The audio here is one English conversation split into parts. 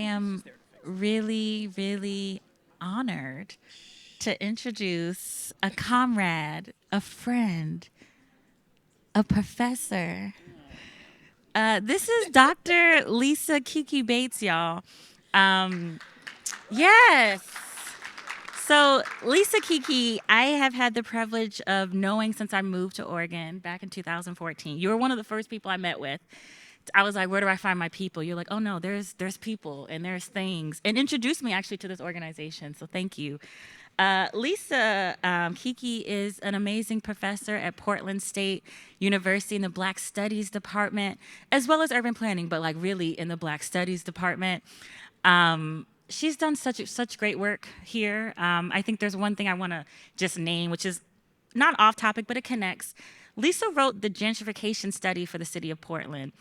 am really, really honored to introduce a comrade, a friend, a professor. This is Dr. Lisa Keke Bates, y'all. Um, yes. So, Lisa Keke, I have had the privilege of knowing since I moved to Oregon back in 2014. You were one of the first people I met with. I was like, where do I find my people? You're like, oh no, there's people and there's things, and introduced me actually to this organization. So thank you. Lisa Keke is an amazing professor at Portland State University in the Black Studies Department, as well as urban planning, but like really in the Black Studies Department. She's done such great work here. I think there's one thing I want to just name, which is not off topic, but it connects. Lisa wrote the gentrification study for the city of Portland.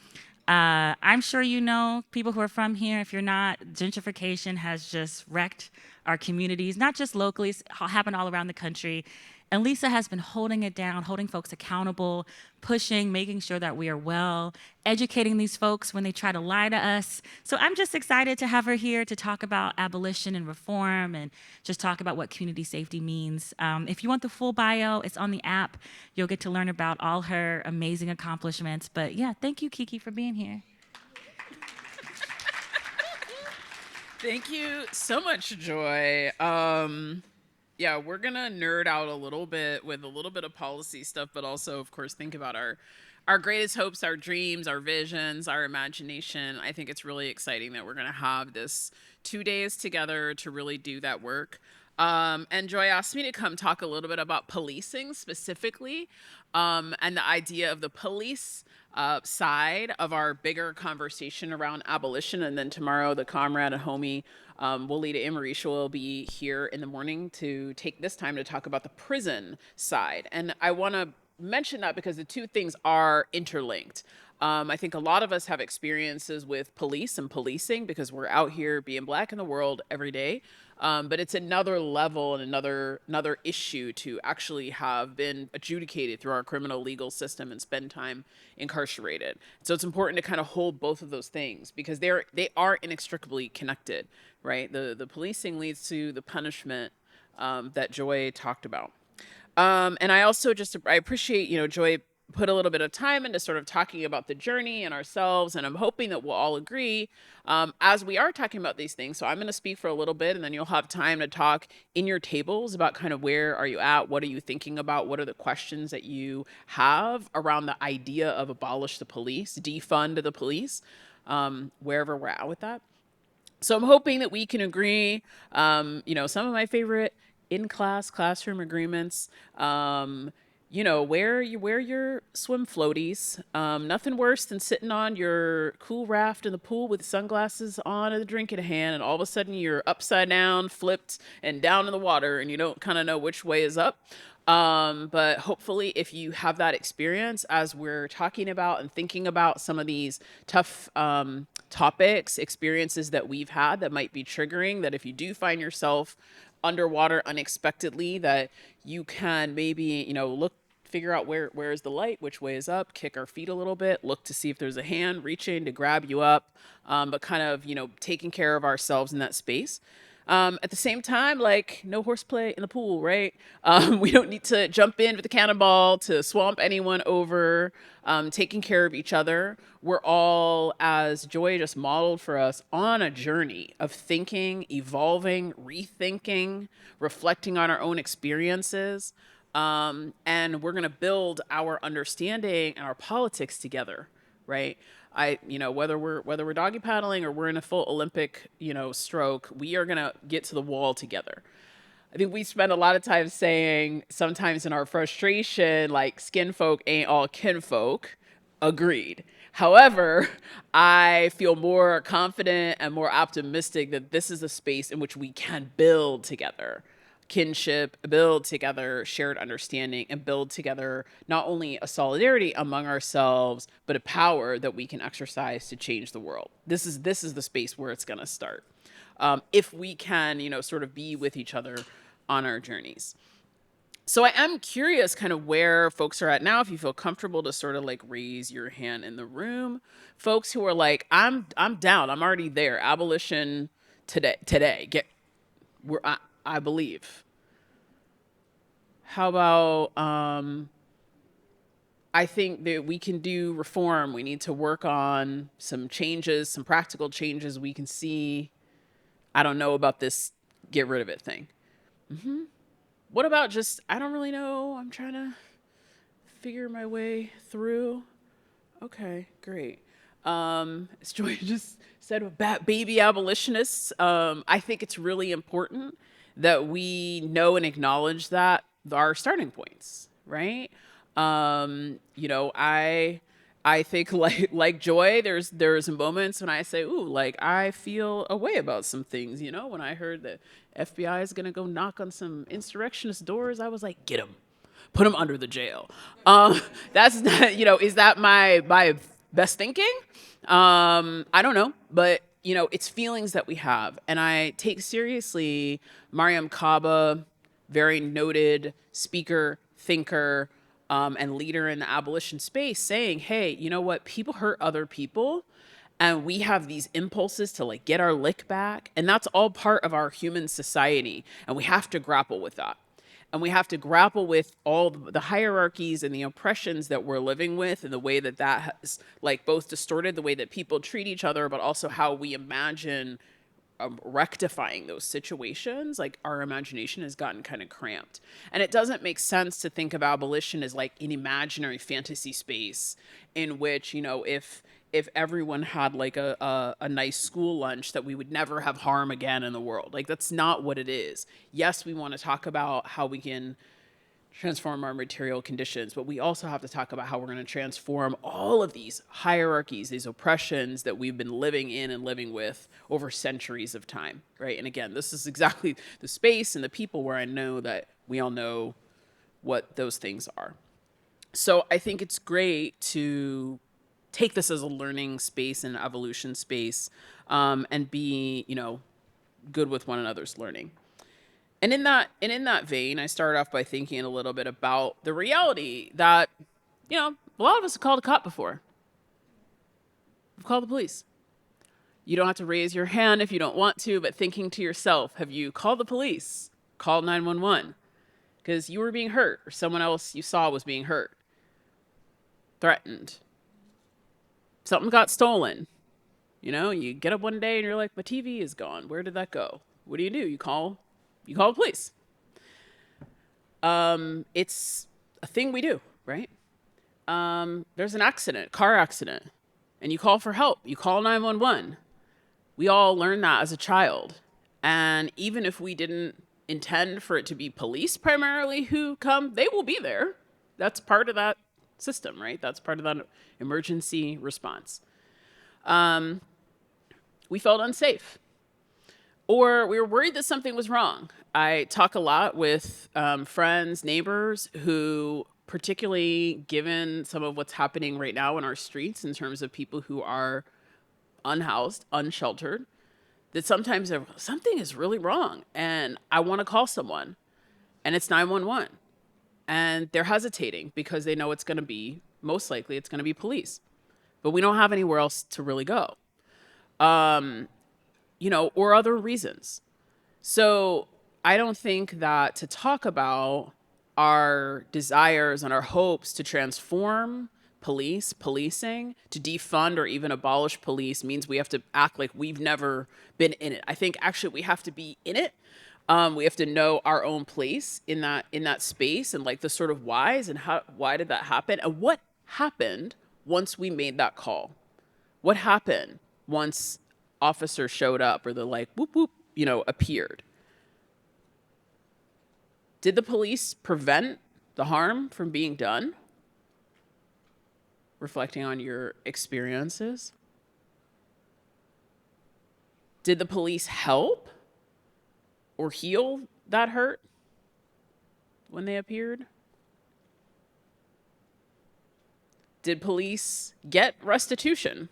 I'm sure you know people who are from here. If you're not, gentrification has just wrecked our communities, not just locally, it's happened all around the country. And Lisa has been holding it down, holding folks accountable, pushing, making sure that we are well, educating these folks when they try to lie to us. So I'm just excited to have her here to talk about abolition and reform and just talk about what community safety means. If you want the full bio, it's on the app. You'll get to learn about all her amazing accomplishments. But yeah, thank you, Keke, for being here. Thank you so much, Joy. Yeah, we're gonna nerd out a little bit with a little bit of policy stuff, but also, of course, think about our greatest hopes, our dreams, our visions, our imagination. I think it's really exciting that we're gonna have this 2 days together to really do that work. And Joy asked me to come talk a little bit about policing specifically, and the idea of the police side of our bigger conversation around abolition. And then tomorrow, the comrade and homie, Walida Amarisha, will be here in the morning to take this time to talk about the prison side. And I want to mention that because the two things are interlinked. I think a lot of us have experiences with police and policing because we're out here being Black in the world every day. But it's another level and another issue to actually have been adjudicated through our criminal legal system and spend time incarcerated. So it's important to kind of hold both of those things because they are inextricably connected, right? The policing leads to the punishment that Joy talked about. And I also I appreciate, Joy put a little bit of time into sort of talking about the journey and ourselves. And I'm hoping that we'll all agree as we are talking about these things. So I'm going to speak for a little bit and then you'll have time to talk in your tables about kind of where are you at? What are you thinking about? What are the questions that you have around the idea of abolish the police, defund the police, wherever we're at with that. So I'm hoping that we can agree, some of my favorite classroom agreements, wear your swim floaties. Nothing worse than sitting on your cool raft in the pool with sunglasses on and a drink in hand, and all of a sudden you're upside down, flipped, and down in the water, and you don't kind of know which way is up. But hopefully, if you have that experience as we're talking about and thinking about some of these tough topics, experiences that we've had that might be triggering, that if you do find yourself underwater unexpectedly, that you can maybe, figure out where is the light, which way is up, kick our feet a little bit, look to see if there's a hand reaching to grab you up, but kind of, taking care of ourselves in that space. At the same time, like no horseplay in the pool, right? We don't need to jump in with the cannonball to swamp anyone over, taking care of each other. We're all, as Joy just modeled for us, on a journey of thinking, evolving, rethinking, reflecting on our own experiences. And we're going to build our understanding and our politics together, right? Whether we're doggy paddling or we're in a full Olympic, stroke, we are going to get to the wall together. I think we spend a lot of time saying sometimes in our frustration, like skin folk ain't all kinfolk. Agreed. However, I feel more confident and more optimistic that this is a space in which we can build together kinship, build together shared understanding, and build together not only a solidarity among ourselves, but a power that we can exercise to change the world. This is the space where it's going to start. If we can, sort of be with each other on our journeys. So I am curious kind of where folks are at now, if you feel comfortable to sort of like raise your hand in the room. Folks who are like, I'm down. I'm already there. Abolition today. I believe. How about I think that we can do reform. We need to work on some changes, some practical changes we can see. I don't know about this get rid of it thing. What about just, I don't really know. I'm trying to figure my way through. Okay, great. As Joy just said about baby abolitionists, I think it's really important that we know and acknowledge that our starting points, right? I think like Joy, there's moments when I say, ooh, like I feel a way about some things. When I heard that FBI is gonna go knock on some insurrectionist doors, I was like, get them, put them under the jail. That's not, is that my best thinking? I don't know, but it's feelings that we have, and I take seriously Mariam Kaba, very noted speaker, thinker, and leader in the abolition space, saying, "Hey, you know what? People hurt other people." And we have these impulses to like get our lick back. And that's all part of our human society. And we have to grapple with that. And we have to grapple with all the hierarchies and the oppressions that we're living with, and the way that has like both distorted the way that people treat each other, but also how we imagine rectifying those situations. Like our imagination has gotten kind of cramped, and it doesn't make sense to think of abolition as like an imaginary fantasy space in which, if everyone had like a nice school lunch, that we would never have harm again in the world. Like that's not what it is. Yes, we want to talk about how we can transform our material conditions, but we also have to talk about how we're going to transform all of these hierarchies, these oppressions that we've been living in and living with over centuries of time, right? And again, this is exactly the space and the people where I know that we all know what those things are. So I think it's great to take this as a learning space and evolution space, and be, good with one another's learning. And in that vein, I started off by thinking a little bit about the reality that, a lot of us have called a cop before. We've called the police. You don't have to raise your hand if you don't want to, but thinking to yourself, have you called the police? Called 911 because you were being hurt, or someone else you saw was being hurt, threatened. Something got stolen. You get up one day and you're like, my TV is gone. Where did that go? What do? You call the police. It's a thing we do, right? There's an accident, car accident, and you call for help. You call 911. We all learned that as a child. And even if we didn't intend for it to be police primarily who come, they will be there. That's part of that system, right? That's part of that emergency response. We felt unsafe, or we were worried that something was wrong. I talk a lot with friends, neighbors who, particularly given some of what's happening right now in our streets in terms of people who are unhoused, unsheltered, that sometimes something is really wrong and I want to call someone, and it's 911. And they're hesitating because they know most likely it's going to be police. But we don't have anywhere else to really go, or other reasons. So I don't think that to talk about our desires and our hopes to transform policing, to defund or even abolish police means we have to act like we've never been in it. I think actually we have to be in it. We have to know our own place in that space, and like the sort of whys, and why did that happen, and what happened once we made that call. What happened once officers showed up, or the like whoop whoop, appeared? Did the police prevent the harm from being done? Reflecting on your experiences. Did the police help or heal that hurt when they appeared? Did police get restitution?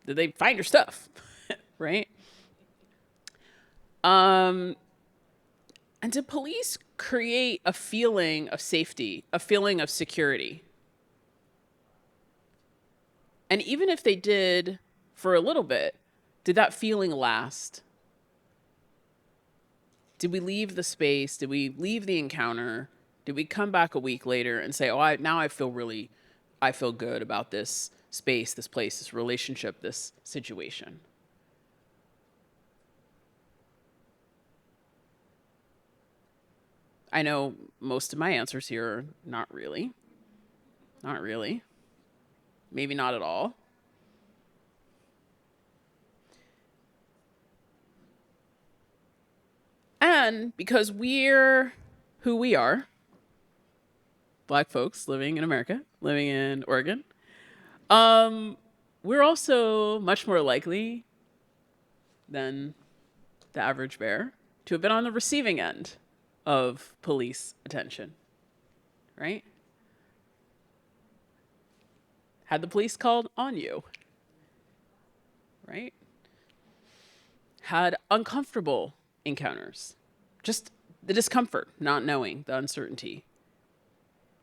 Did they find your stuff? Right? And did police create a feeling of safety, a feeling of security? And even if they did for a little bit, did that feeling last? Did we leave the space? Did we leave the encounter? Did we come back a week later and say, oh, now I feel good about this space, this place, this relationship, this situation? I know most of my answers here are not really. Not really. Maybe not at all. And because we're who we are, Black folks living in America, living in Oregon, we're also much more likely than the average bear to have been on the receiving end of police attention, right? Had the police called on you, right? Had uncomfortable encounters, just the discomfort, not knowing, the uncertainty.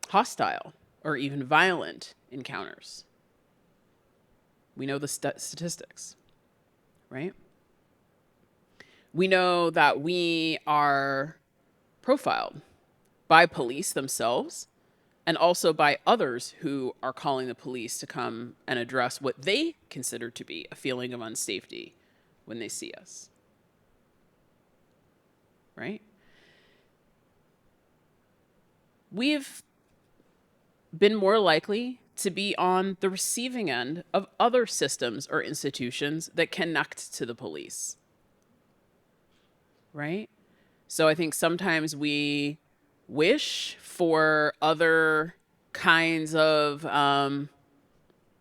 Hostile or even violent encounters. We know the statistics, right? We know that we are profiled by police themselves and also by others who are calling the police to come and address what they consider to be a feeling of unsafety when they see us, right? We've been more likely to be on the receiving end of other systems or institutions that connect to the police, right? So I think sometimes we wish for other kinds of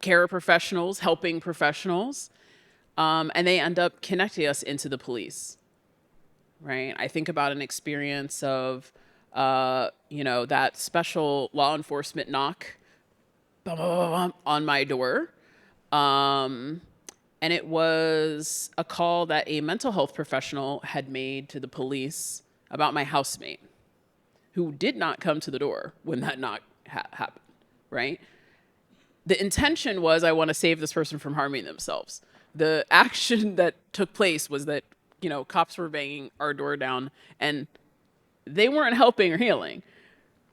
care professionals, helping professionals, and they end up connecting us into the police, right? I think about an experience of, that special law enforcement knock on my door. And it was a call that a mental health professional had made to the police about my housemate, who did not come to the door when that knock happened, right? The intention was, I want to save this person from harming themselves. The action that took place was that, cops were banging our door down and they weren't helping or healing,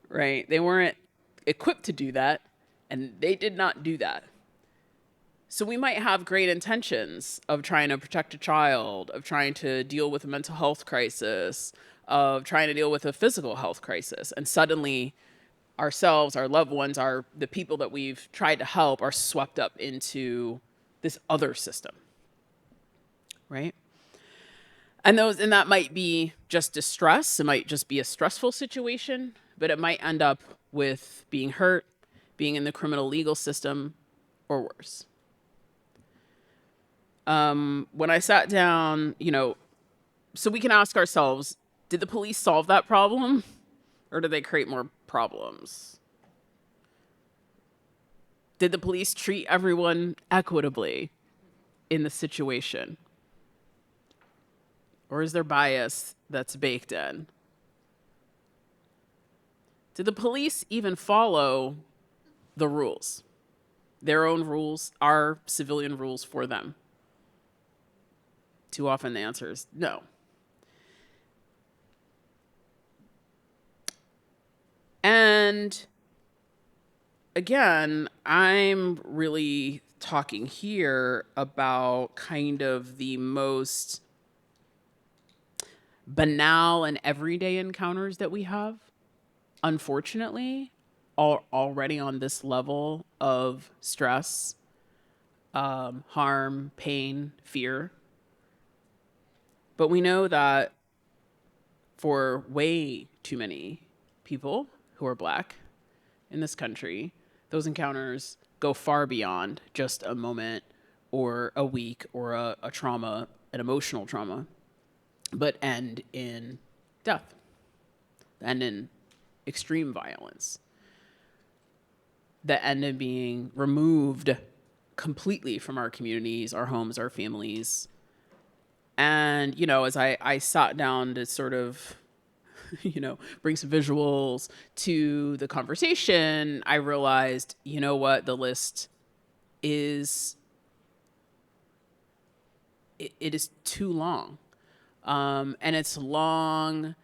right? They weren't equipped to do that, and they did not do that. So we might have great intentions of trying to protect a child, of trying to deal with a mental health crisis, of trying to deal with a physical health crisis. And suddenly ourselves, our loved ones, the people that we've tried to help are swept up into this other system, right? And that might be just distress. It might just be a stressful situation, but it might end up with being hurt, being in the criminal legal system, or worse. When I sat down, so we can ask ourselves, did the police solve that problem, or did they create more problems? Did the police treat everyone equitably in the situation? Or is there bias that's baked in? Did the police even follow the rules? Their own rules, our civilian rules for them? Too often the answer is no. And again, I'm really talking here about kind of the most banal and everyday encounters that we have, unfortunately, already on this level of stress, harm, pain, fear. But we know that for way too many people who are Black in this country, those encounters go far beyond just a moment or a week or a trauma, an emotional trauma, but end in death, end in extreme violence, that end in being removed completely from our communities, our homes, our families. And, as I sat down to sort of bring some visuals to the conversation, I realized, you know what, the list is, it is too long. And it's long,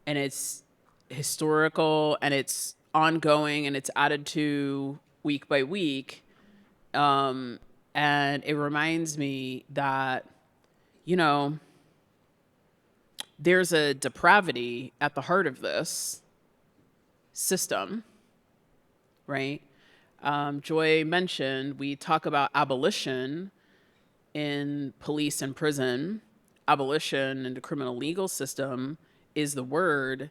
and it's historical, and it's ongoing, and it's added to week by week. And it reminds me that, there's a depravity at the heart of this system, right? Joy mentioned, we talk about abolition in police and prison. Abolition in the criminal legal system is the word,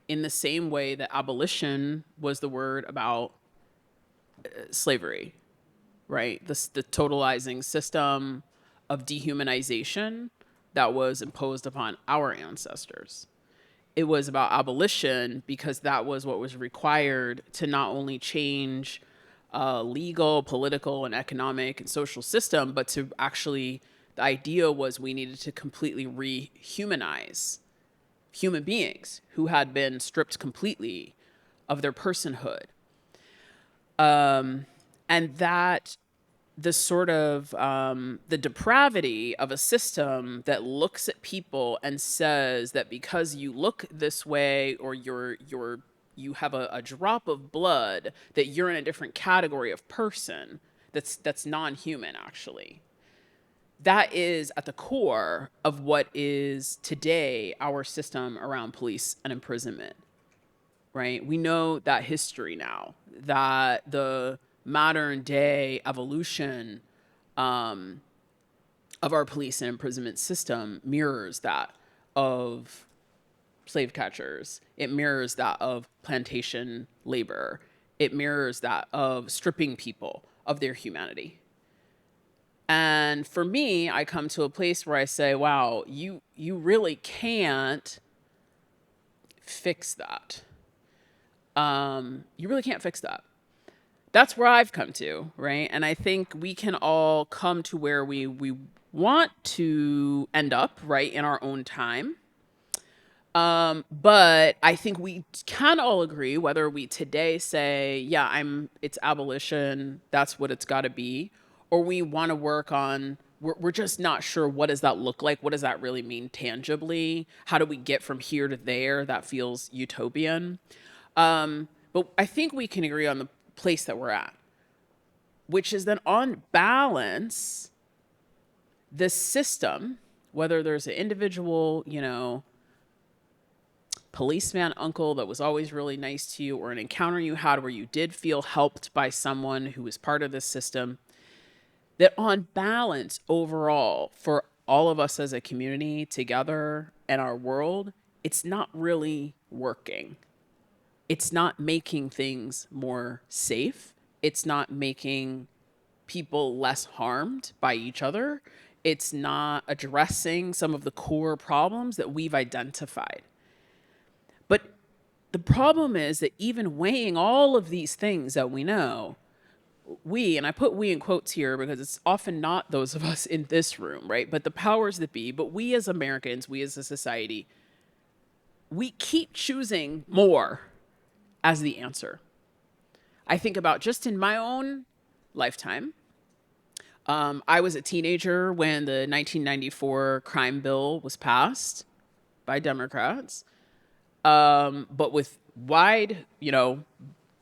in the same way that abolition was the word about slavery, right? The totalizing system of dehumanization that was imposed upon our ancestors. It was about abolition because that was what was required to not only change legal, political, and economic and social system, but to actually, the idea was we needed to completely rehumanize human beings who had been stripped completely of their personhood. And that the sort of the depravity of a system that looks at people and says that because you look this way, or you have a drop of blood, that you're in a different category of person that's non-human. Actually, that is at the core of what is today our system around police and imprisonment, right? We know that history now, that the modern day evolution of our police and imprisonment system mirrors that of slave catchers. It mirrors that of plantation labor. It mirrors that of stripping people of their humanity. And for me, I come to a place where I say, wow, you really can't fix that. You really can't fix that. That's where I've come to, right? And I think we can all come to where we want to end up, right, in our own time. But I think we can all agree, whether we today say, yeah, it's abolition, that's what it's got to be, or we want to work on, we're just not sure, what does that look like? What does that really mean tangibly? How do we get from here to there? That feels utopian. But I think we can agree on the place that we're at, which is that on balance, the system, whether there's an individual, policeman uncle that was always really nice to you, or an encounter you had where you did feel helped by someone who was part of this system, that on balance, overall, for all of us as a community together and our world, it's not really working. It's not making things more safe. It's not making people less harmed by each other. It's not addressing some of the core problems that we've identified. But the problem is that even weighing all of these things that we know, and I put we in quotes here because it's often not those of us in this room, right? But the powers that be, but we as Americans, we as a society, we keep choosing more as the answer. I think about just in my own lifetime. I was a teenager when the 1994 crime bill was passed by Democrats, but with wide,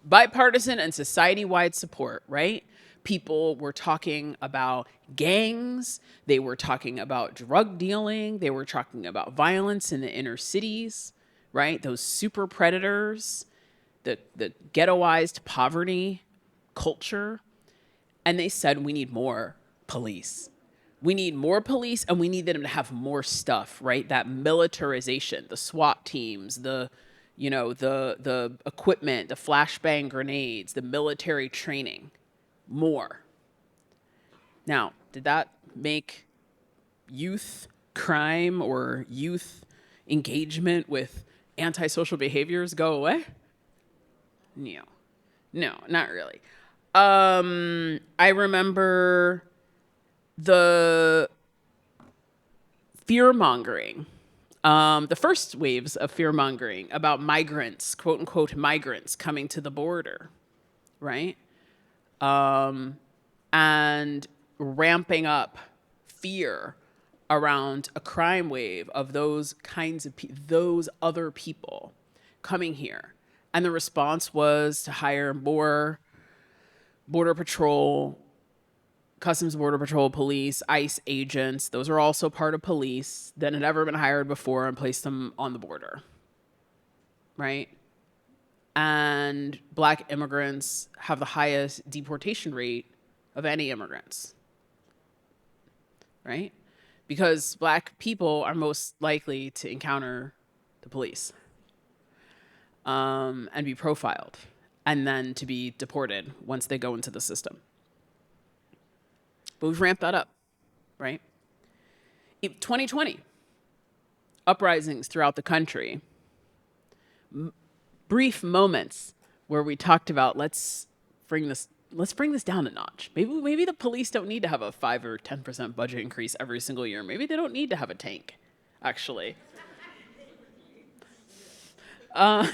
bipartisan and society-wide support, right? People were talking about gangs. They were talking about drug dealing. They were talking about violence in the inner cities, right? Those super predators, the ghettoized poverty culture. And they said, we need more police. We need more police, and we need them to have more stuff, right? That militarization, the SWAT teams, the equipment, the flashbang grenades, the military training, more. Now, did that make youth crime or youth engagement with antisocial behaviors go away? No, not really. I remember the fear mongering The first waves of fear mongering about migrants, quote unquote, migrants coming to the border, right? And ramping up fear around a crime wave of those kinds of those other people coming here. And the response was to hire more Border Patrol, Customs Border Patrol, police, ICE agents. Those are also part of police that had ever been hired before and place them on the border, right? And Black immigrants have the highest deportation rate of any immigrants, right? Because Black people are most likely to encounter the police and be profiled and then to be deported once they go into the system. But we've ramped that up, right? 2020, uprisings throughout the country. Brief moments where we talked about let's bring this down a notch. Maybe the police don't need to have a 5 or 10% budget increase every single year. Maybe they don't need to have a tank, actually. And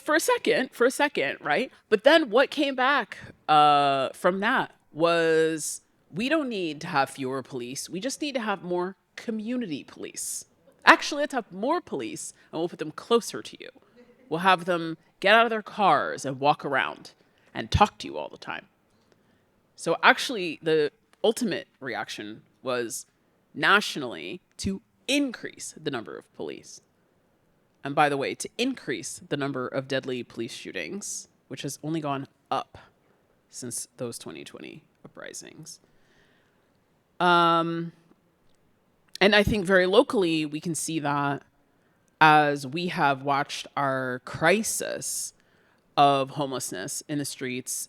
for a second, right? But then what came back from that was we don't need to have fewer police. We just need to have more community police. Actually, let's have more police and we'll put them closer to you. We'll have them get out of their cars and walk around and talk to you all the time. So actually, the ultimate reaction was nationally to increase the number of police. And by the way, to increase the number of deadly police shootings, which has only gone up since those 2020 uprisings. And I think very locally, we can see that as we have watched our crisis of homelessness in the streets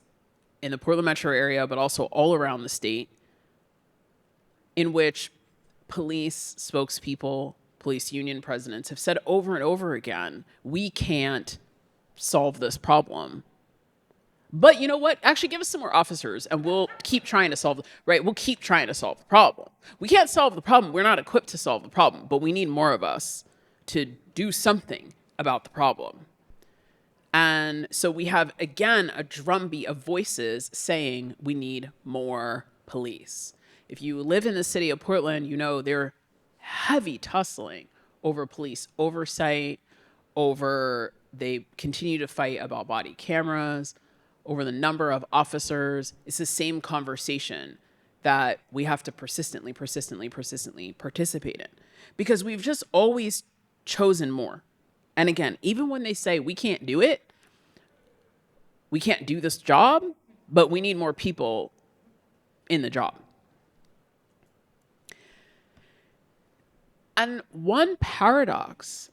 in the Portland metro area, but also all around the state, in which police spokespeople, police union presidents have said over and over again, we can't solve this problem. But you know what? Actually, give us some more officers and we'll keep trying to solve, right? We'll keep trying to solve the problem. We can't solve the problem. We're not equipped to solve the problem, but we need more of us to do something about the problem. And so we have, again, a drumbeat of voices saying we need more police. If you live in the city of Portland, you know they're heavy tussling over police oversight, they continue to fight about body cameras, over the number of officers. It's the same conversation that we have to persistently participate in, because we've just always chosen more. And again, even when they say we can't do it, we can't do this job, but we need more people in the job. And one paradox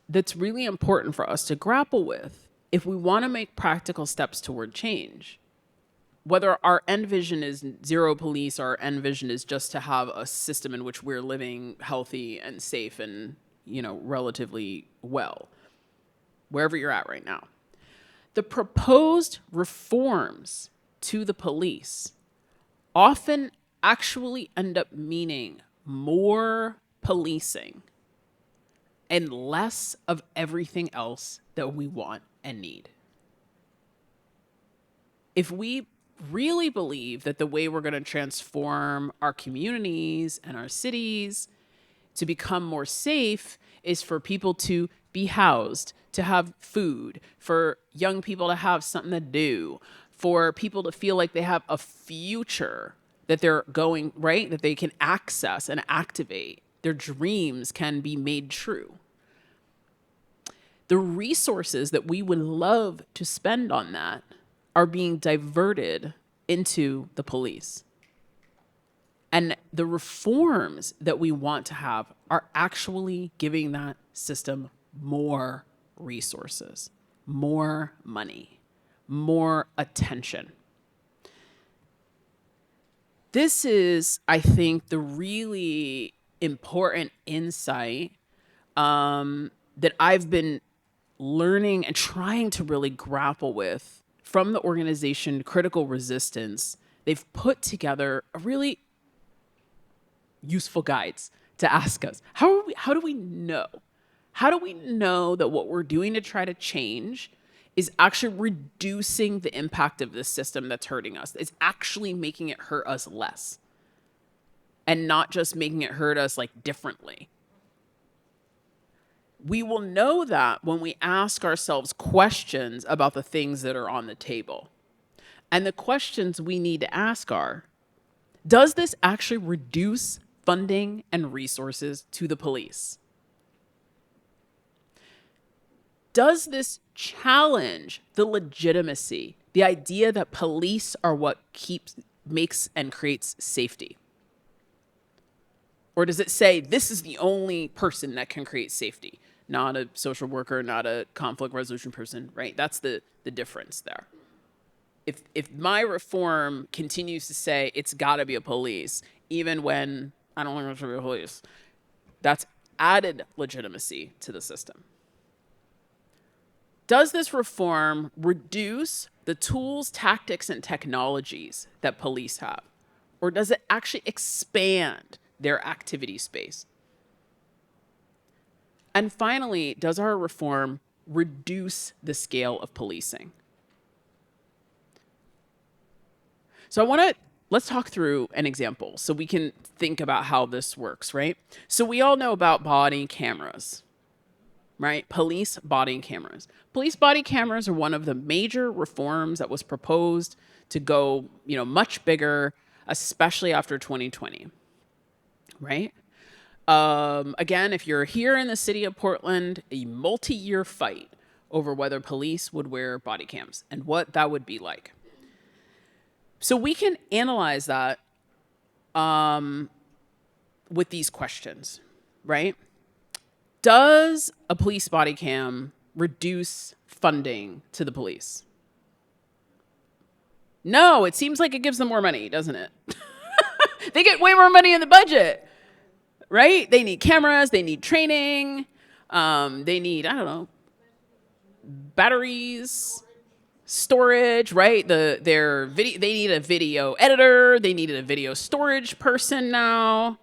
that's really important for us to grapple with if we want to make practical steps toward change, whether our end vision is zero police or our end vision is just to have a system in which we're living healthy and safe and, relatively well, wherever you're at right now. The proposed reforms to the police often actually end up meaning more policing and less of everything else that we want and need. If we really believe that the way we're going to transform our communities and our cities to become more safe is for people to be housed, to have food, for young people to have something to do, for people to feel like they have a future that they're going, right, that they can access and activate, their dreams can be made true. The resources that we would love to spend on that are being diverted into the police. And the reforms that we want to have are actually giving that system more resources, more money, more attention. This is, I think, the really important insight that I've been learning and trying to really grapple with from the organization Critical Resistance. They've put together a really useful guides to ask us, how do we know? How do we know that what we're doing to try to change is actually reducing the impact of this system that's hurting us? It's actually making it hurt us less and not just making it hurt us like differently. We will know that when we ask ourselves questions about the things that are on the table. And the questions we need to ask are, does this actually reduce funding and resources to the police? Does this challenge the legitimacy, the idea that police are what makes and creates safety? Or does it say this is the only person that can create safety, not a social worker, not a conflict resolution person, right? That's the difference there. If my reform continues to say it's got to be a police, even when I don't think it should be a police, that's added legitimacy to the system. Does this reform reduce the tools, tactics, and technologies that police have? Or does it actually expand their activity space? And finally, does our reform reduce the scale of policing? So let's talk through an example so we can think about how this works, right? So we all know about body cameras, right? Police body cameras. Police body cameras are one of the major reforms that was proposed to go, much bigger, especially after 2020, right? Again, if you're here in the city of Portland, a multi-year fight over whether police would wear body cams and what that would be like. So we can analyze that with these questions, right? Does a police body cam reduce funding to the police? No, it seems like it gives them more money, doesn't it? They get way more money in the budget, right? They need cameras, they need training, they need, batteries, storage, right? They need a video editor, they needed a video storage person now.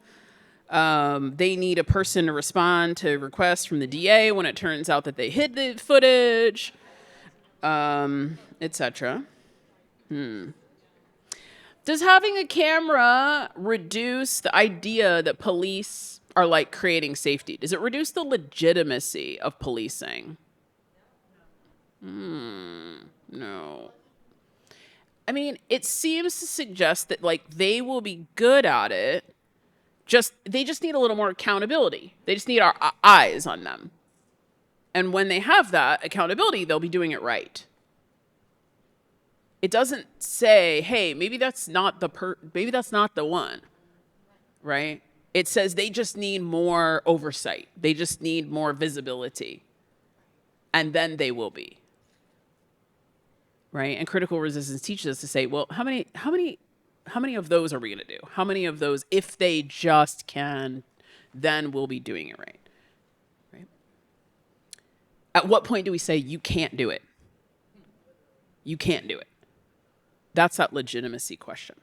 They need a person to respond to requests from the DA when it turns out that they hid the footage, etc. Does having a camera reduce the idea that police are like creating safety? Does it reduce the legitimacy of policing? No. I mean, it seems to suggest that they will be good at it. They just need a little more accountability. They just need our eyes on them. And when they have that accountability, they'll be doing it right. It doesn't say, hey, maybe that's not the one, right? It says they just need more oversight. They just need more visibility. And then they will be. Right? And critical resistance teaches us to say, well, how many of those are we going to do? How many of those, if they just can, then we'll be doing it right? Right? At what point do we say you can't do it? You can't do it. That's that legitimacy question.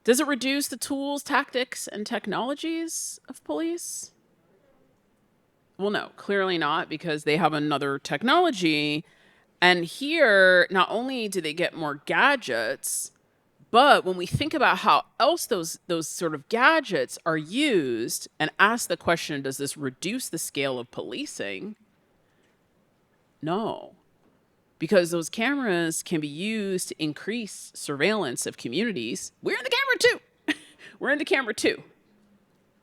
Does it reduce the tools, tactics, and technologies of police? Well, no, clearly not, because they have another technology. And here, not only do they get more gadgets, but when we think about how else those sort of gadgets are used and ask the question, does this reduce the scale of policing? No. Because those cameras can be used to increase surveillance of communities. We're in the camera too. We're in the camera too,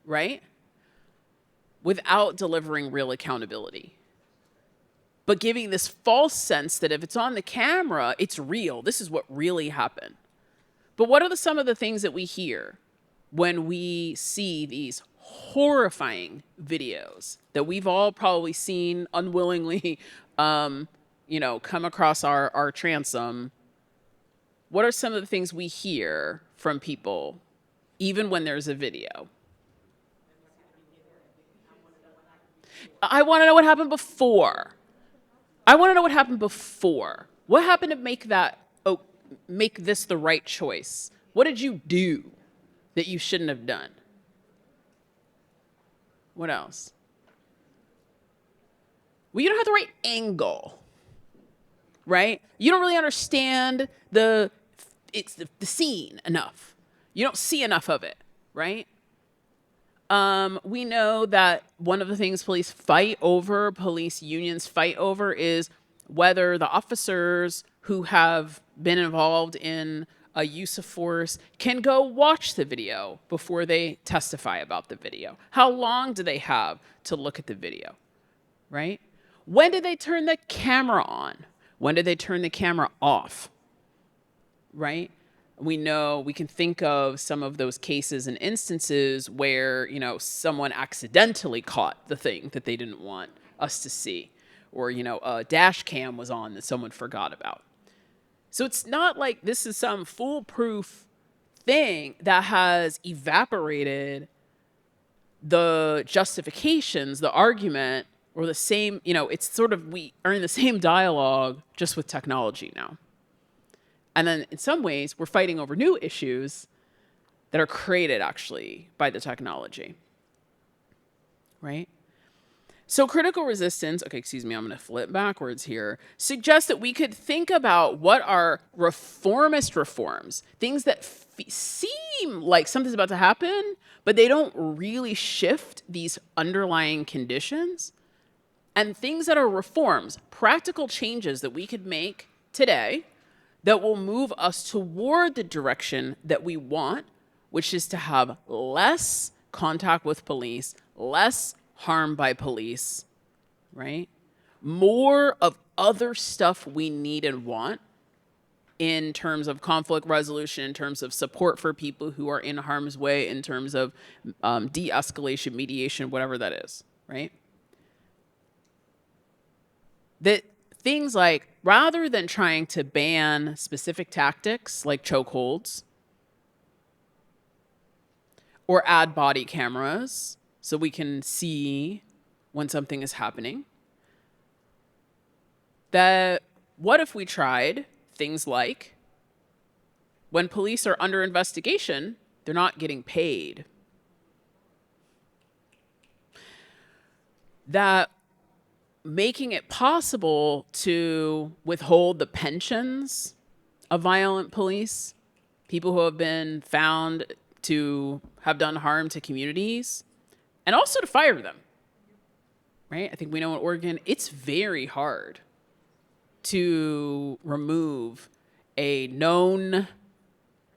right? Without delivering real accountability. But giving this false sense that if it's on the camera, it's real. This is what really happened. But what are some of the things that we hear when we see these horrifying videos that we've all probably seen unwillingly, come across our transom? What are some of the things we hear from people, even when there's a video? I want to know what happened before. What happened to make this the right choice? What did you do? that you shouldn't have done? What else? Well, you don't have the right angle, right? You don't really understand the scene enough. You don't see enough of it, right? We know that one of the things police unions fight over is whether the officers who have been involved in a use of force can go watch the video before they testify about the video. How long do they have to look at the video, right? When did they turn the camera on? When did they turn the camera off, right? We know, we can think of some of those cases and instances where, someone accidentally caught the thing that they didn't want us to see, or, a dash cam was on that someone forgot about. So it's not like this is some foolproof thing that has evaporated the justifications, the argument, or the same, it's sort of, we are in the same dialogue just with technology now. And then in some ways, we're fighting over new issues that are created actually by the technology, right? So critical resistance, I'm going to flip backwards here, suggests that we could think about what are reformist reforms, things that seem like something's about to happen, but they don't really shift these underlying conditions, and things that are reforms, practical changes that we could make today that will move us toward the direction that we want, which is to have less contact with police, less harm by police, right? More of other stuff we need and want in terms of conflict resolution, in terms of support for people who are in harm's way, in terms of de-escalation, mediation, whatever that is, right? That things like, rather than trying to ban specific tactics like chokeholds or add body cameras so we can see when something is happening, that what if we tried things like, when police are under investigation, they're not getting paid. That making it possible to withhold the pensions of violent police, people who have been found to have done harm to communities, and also to fire them, right? I think we know in Oregon, it's very hard to remove a known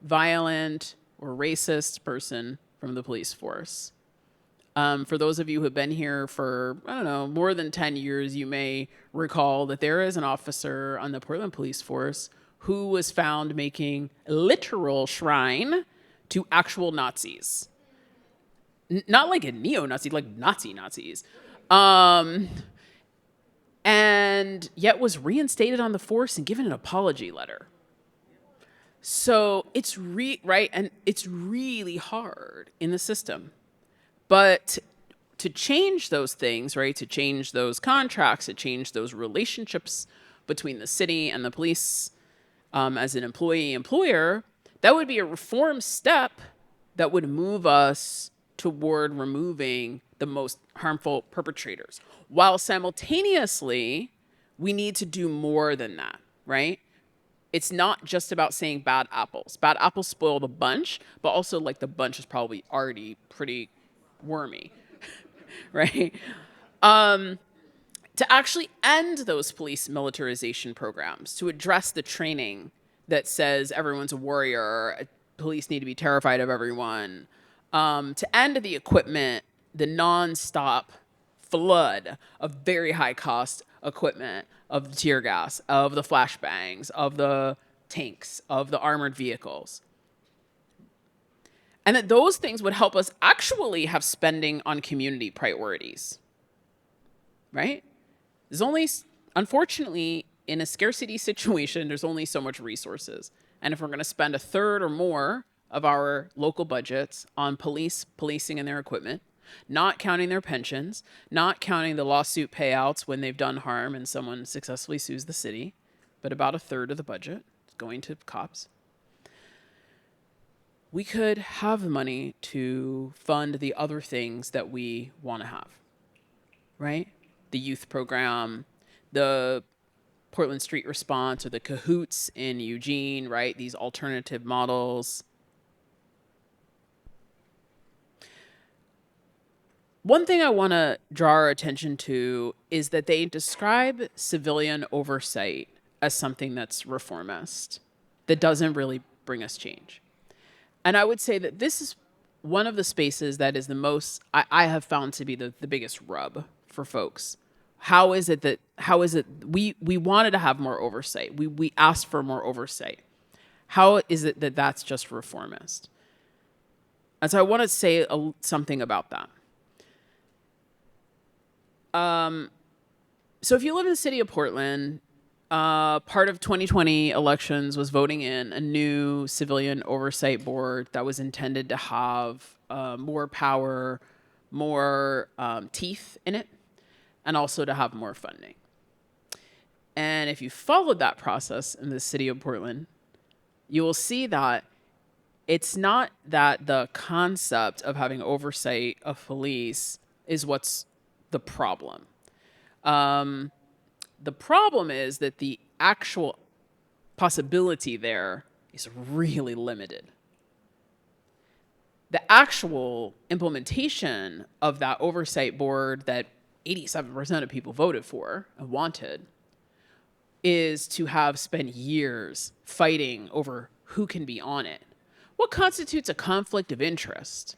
violent or racist person from the police force. For those of you who have been here for, more than 10 years, you may recall that there is an officer on the Portland police force who was found making a literal shrine to actual Nazis. Not like a neo-Nazi, like Nazis. And yet was reinstated on the force and given an apology letter. So it's right, and it's really hard in the system. But to change those things, right, to change those contracts, to change those relationships between the city and the police as an employee-employer, that would be a reform step that would move us toward removing the most harmful perpetrators. While simultaneously, we need to do more than that, right? It's not just about saying bad apples. Bad apples spoil the bunch, but also like the bunch is probably already pretty wormy, right? To actually end those police militarization programs, to address the training that says everyone's a warrior, police need to be terrified of everyone, to end the equipment, the nonstop flood of very high cost equipment, of the tear gas, of the flashbangs, of the tanks, of the armored vehicles. And that those things would help us actually have spending on community priorities, right? There's only, unfortunately, in a scarcity situation, there's only so much resources. And if we're going to spend a third or more of our local budgets on policing and their equipment, not counting their pensions, not counting the lawsuit payouts when they've done harm and someone successfully sues the city, but about a third of the budget is going to cops. we could have the money to fund the other things that we want to have, right? The youth program, the Portland Street Response, or the Cahoots in Eugene, right? These alternative models. One thing I want to draw our attention to is that they describe civilian oversight as something that's reformist, that doesn't really bring us change. And I would say that this is one of the spaces that is the most, I have found to be the biggest rub for folks. How is it we wanted to have more oversight? We asked for more oversight. How is it that that's just reformist? And so I want to say something about that. So if you live in the city of Portland, part of 2020 elections was voting in a new civilian oversight board that was intended to have more power, more teeth in it, and also to have more funding. And if you followed that process in the city of Portland, you will see that it's not that the concept of having oversight of police is what's the problem. The problem is that the actual possibility there is really limited. The actual implementation of that oversight board that 87% of people voted for and wanted is to have spent years fighting over who can be on it. What constitutes a conflict of interest?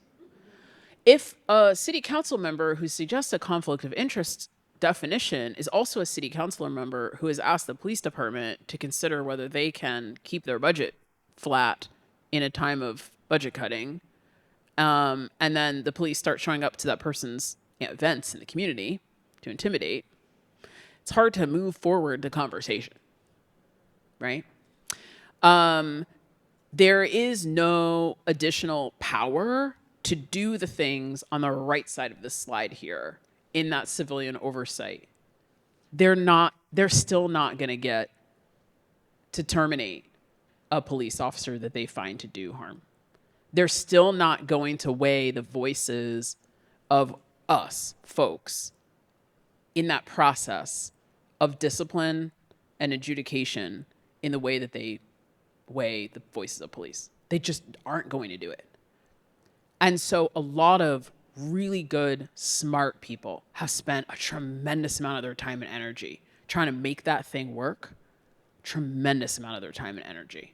If a city council member who suggests a conflict of interest definition is also a city councilor member who has asked the police department to consider whether they can keep their budget flat in a time of budget cutting, and then the police start showing up to that person's events in the community to intimidate, it's hard to move forward the conversation, right? There is no additional power to do the things on the right side of this slide here in that civilian oversight. They're still not going to get to terminate a police officer that they find to do harm. They're still not going to weigh the voices of us folks in that process of discipline and adjudication in the way that they weigh the voices of police. They just aren't going to do it. And so a lot of really good, smart people have spent a tremendous amount of their time and energy trying to make that thing work. Tremendous amount of their time and energy.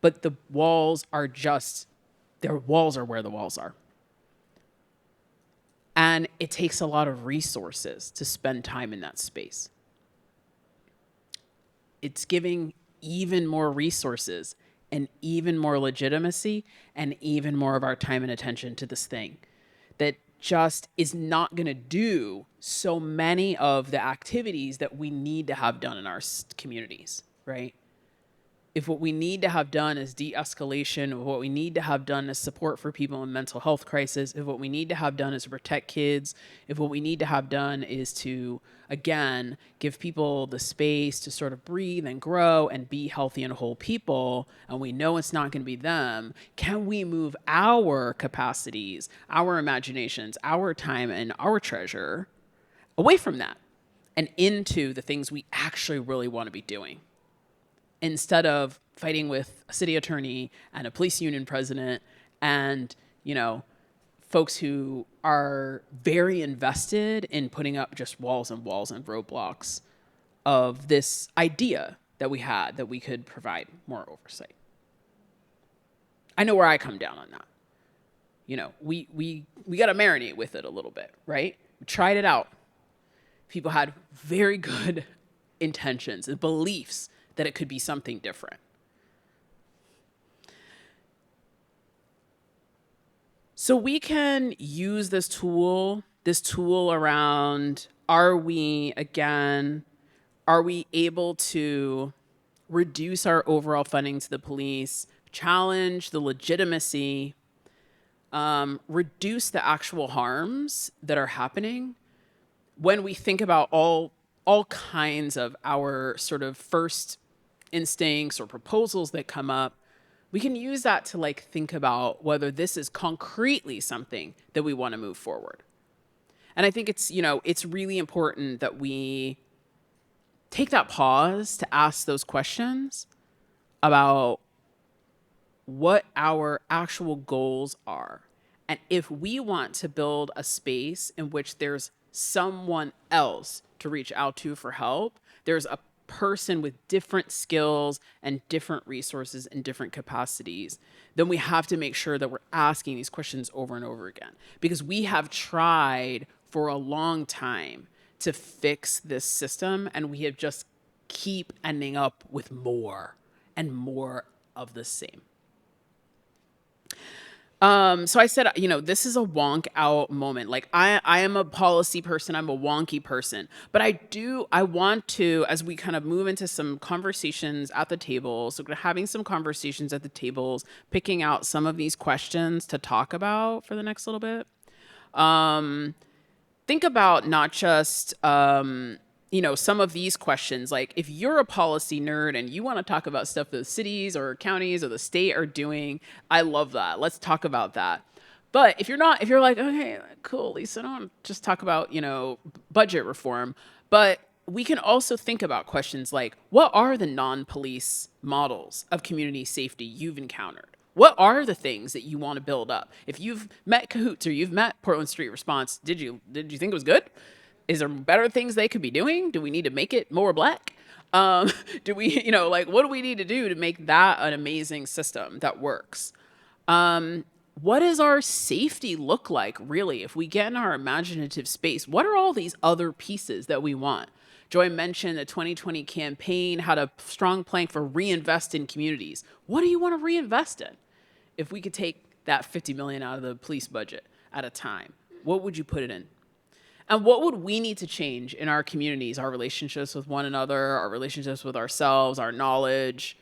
But the walls are their walls are where the walls are. And it takes a lot of resources to spend time in that space. It's giving even more resources and even more legitimacy and even more of our time and attention to this thing that just is not going to do so many of the activities that we need to have done in our communities, right? If what we need to have done is de-escalation, if what we need to have done is support for people in mental health crisis, if what we need to have done is to protect kids, if what we need to have done is to, again, give people the space to sort of breathe and grow and be healthy and whole people, and we know it's not going to be them, can we move our capacities, our imaginations, our time, and our treasure away from that and into the things we actually really want to be doing? Instead of fighting with a city attorney and a police union president and, folks who are very invested in putting up just walls and walls and roadblocks of this idea that we had that we could provide more oversight. I know where I come down on that. We got to marinate with it a little bit, right? We tried it out. People had very good intentions and beliefs that it could be something different. So we can use this tool around, are we able to reduce our overall funding to the police, challenge the legitimacy, reduce the actual harms that are happening when we think about all kinds of our sort of first instincts or proposals that come up we can use that to like think about whether this is concretely something that we want to move forward. And I think it's, it's really important that we take that pause to ask those questions about what our actual goals are. And if we want to build a space in which there's someone else to reach out to for help, there's a person with different skills and different resources and different capacities, then we have to make sure that we're asking these questions over and over again. Because we have tried for a long time to fix this system, and we have just keep ending up with more and more of the same. So I said, this is a wonk out moment. Like I am a policy person. I'm a wonky person, but I want to, as we kind of move into some conversations at the table, so having some conversations at the tables, picking out some of these questions to talk about for the next little bit. Think about not just, some of these questions. Like if you're a policy nerd and you want to talk about stuff that the cities or counties or the state are doing, I love that. Let's talk about that. But if you're not, if you're like, okay, cool, Lisa, I don't want to just talk about, budget reform, but we can also think about questions like, what are the non-police models of community safety you've encountered? What are the things that you want to build up? If you've met Cahoots or you've met Portland Street Response, did you think it was good? Is there better things they could be doing? Do we need to make it more Black? Do we, what do we need to do to make that an amazing system that works? What does our safety look like, really, if we get in our imaginative space? What are all these other pieces that we want? Joy mentioned the 2020 campaign had a strong plank for reinvest in communities. What do you want to reinvest in? If we could take that $50 million out of the police budget at a time, what would you put it in? And what would we need to change in our communities, our relationships with one another, our relationships with ourselves, our knowledge?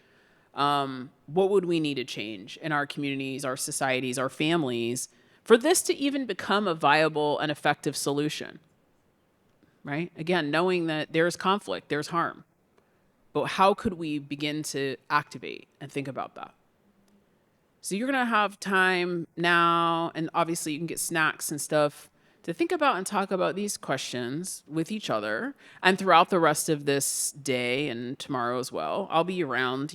What would we need to change in our communities, our societies, our families for this to even become a viable and effective solution? Right? Again, knowing that there's conflict, there's harm. But how could we begin to activate and think about that? So you're going to have time now, and obviously you can get snacks and stuff to think about and talk about these questions with each other. And throughout the rest of this day and tomorrow as well, I'll be around,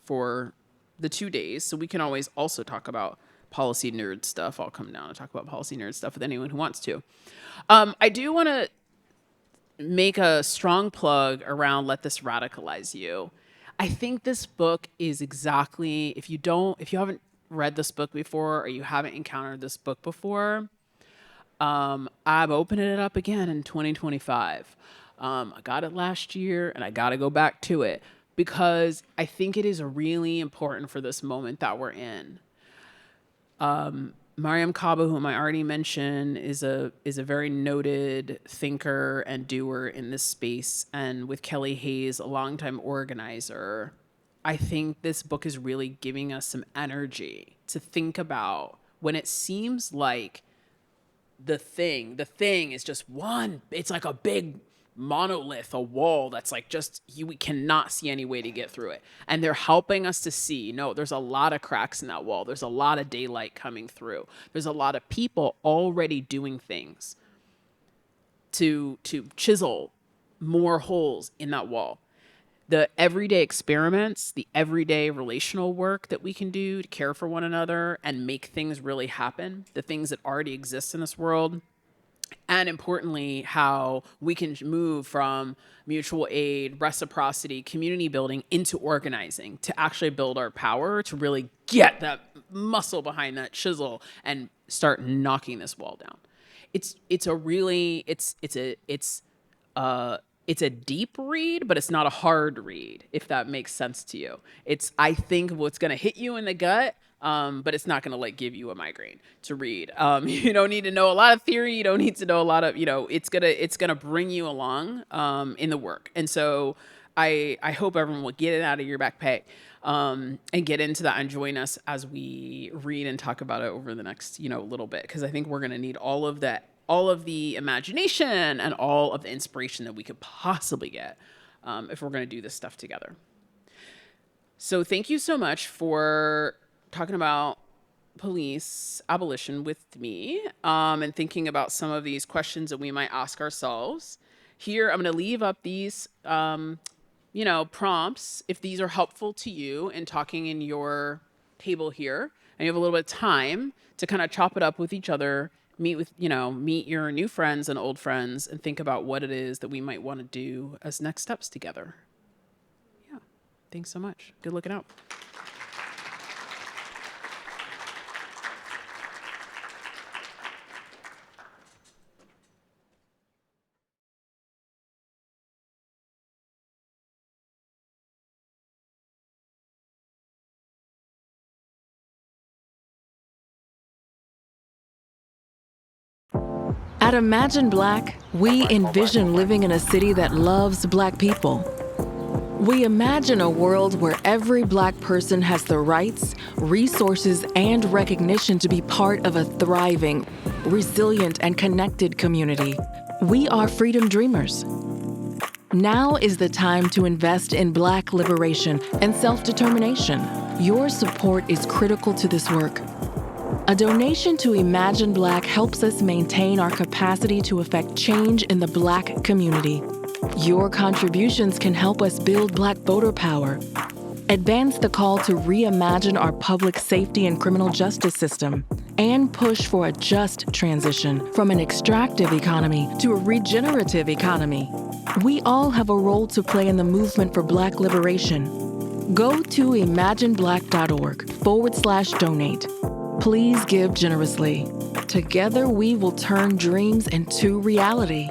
for the 2 days. So we can always also talk about policy nerd stuff. I'll come down and talk about policy nerd stuff with anyone who wants to. I do want to make a strong plug around Let This Radicalize You. I think this book is exactly, if you haven't read this book before or you haven't encountered this book before, I'm opening it up again in 2025. I got it last year and I got to go back to it because I think it is really important for this moment that we're in. Mariam Kaba, whom I already mentioned, is a very noted thinker and doer in this space. And with Kelly Hayes, a longtime organizer, I think this book is really giving us some energy to think about when it seems like the thing is just one, it's like a big monolith, a wall that's like we cannot see any way to get through it. And they're helping us to see, no, there's a lot of cracks in that wall. There's a lot of daylight coming through. There's a lot of people already doing things to chisel more holes in that wall. The everyday experiments, the everyday relational work that we can do to care for one another and make things really happen, the things that already exist in this world, and importantly, how we can move from mutual aid, reciprocity, community building into organizing to actually build our power to really get that muscle behind that chisel and start knocking this wall down. It's a deep read, but it's not a hard read, if that makes sense to you. I think what's going to hit you in the gut, but it's not going to give you a migraine to read. You don't need to know a lot of theory. You don't need to know a lot of, it's going to bring you along, in the work. And so I hope everyone will get it out of your backpack, and get into that and join us as we read and talk about it over the next, little bit. Cause I think we're going to need all of the imagination and all of the inspiration that we could possibly get, if we're going to do this stuff together. So thank you so much for talking about police abolition with me, and thinking about some of these questions that we might ask ourselves. Here, I'm going to leave up these, prompts if these are helpful to you in talking in your table here, and you have a little bit of time to kind of chop it up with each other, meet your new friends and old friends, and think about what it is that we might want to do as next steps together. Yeah. Thanks so much. Good looking out. At Imagine Black, we envision living in a city that loves Black people. We imagine a world where every Black person has the rights, resources, and recognition to be part of a thriving, resilient, and connected community. We are freedom dreamers. Now is the time to invest in Black liberation and self-determination. Your support is critical to this work. A donation to Imagine Black helps us maintain our capacity to affect change in the Black community. Your contributions can help us build Black voter power, advance the call to reimagine our public safety and criminal justice system, and push for a just transition from an extractive economy to a regenerative economy. We all have a role to play in the movement for Black liberation. Go to imagineblack.org/donate. Please give generously. Together, we will turn dreams into reality.